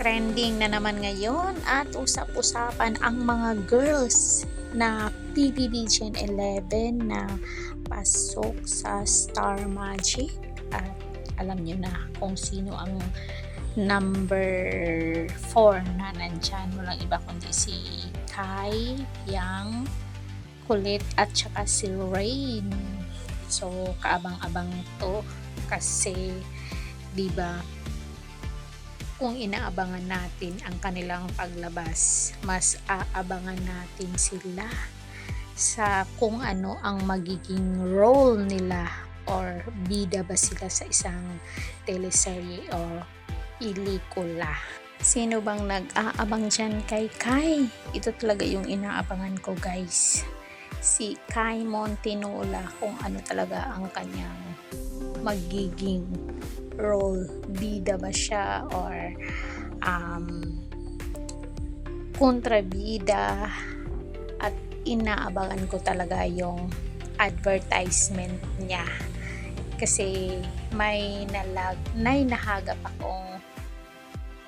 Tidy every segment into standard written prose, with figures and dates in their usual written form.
Trending na naman ngayon at usap-usapan ang mga girls na PBB Gen 11 na pasok sa Star Magic. At alam nyo na kung sino ang number 4 na nandyan. Walang iba kundi si Kai, Yang, Kulit at saka si Rain. So kaabang-abang to kasi diba kung inaabangan natin ang kanilang paglabas, mas aabangan natin sila sa kung ano ang magiging role nila or bida ba sila sa isang teleserye o pelikula. Sino bang nag-aabang dyan kay Kai? Ito talaga yung inaabangan ko, guys. Si Kai Montinola, kung ano talaga ang kanyang magiging role, bida ba siya or kontrabida. At inaabangan ko talaga yung advertisement niya kasi may nahagap akong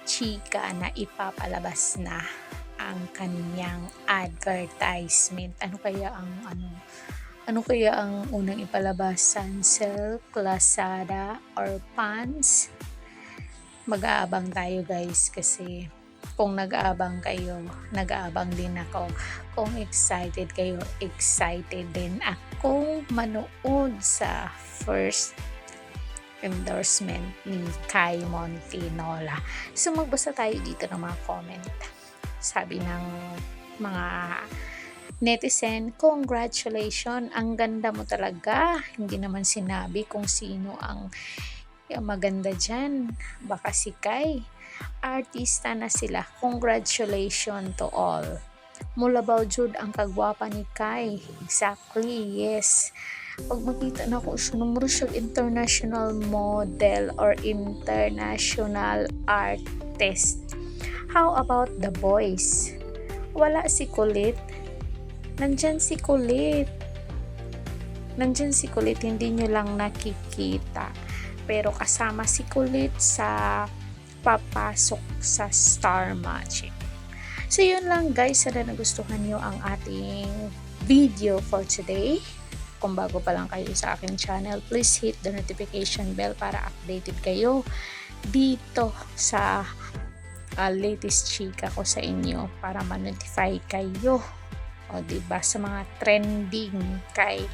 chika na ipapalabas na ang kanyang advertisement. Ano kaya ang unang ipalabas? Sunsilk, Lazada, or Pants? Mag-aabang tayo, guys, kasi kung nag-aabang kayo, nag-aabang din ako. Kung excited kayo, excited din akong manood sa first endorsement ni Kai Montinola. So magbasa tayo dito ng mga comment. Sabi ng mga netizen, congratulations, ang ganda mo talaga. Hindi naman sinabi kung sino ang maganda dyan. Baka si Kai. Artista na sila. Congratulations to all. Mulabaw jud ang kagwapa ni Kai. Exactly, yes. Pag makita na ko siya, numero siya international model or international artist. How about the boys? Wala si Kulit. Nandyan si Kulit, hindi nyo lang nakikita. Pero kasama si Kulit sa papasok sa Star Magic. So yun lang, guys, sana nagustuhan nyo ang ating video for today. Kung bago pa lang kayo sa aking channel, please hit the notification bell para updated kayo dito sa latest chika ko sa inyo, para ma-notify kayo. O diba, sa mga trending kay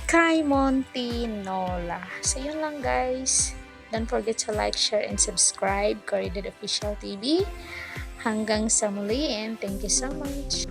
Kai Montinola. So yun lang, guys. Don't forget to like, share, and subscribe. Corridor Official TV. Hanggang sa muli, and thank you so much.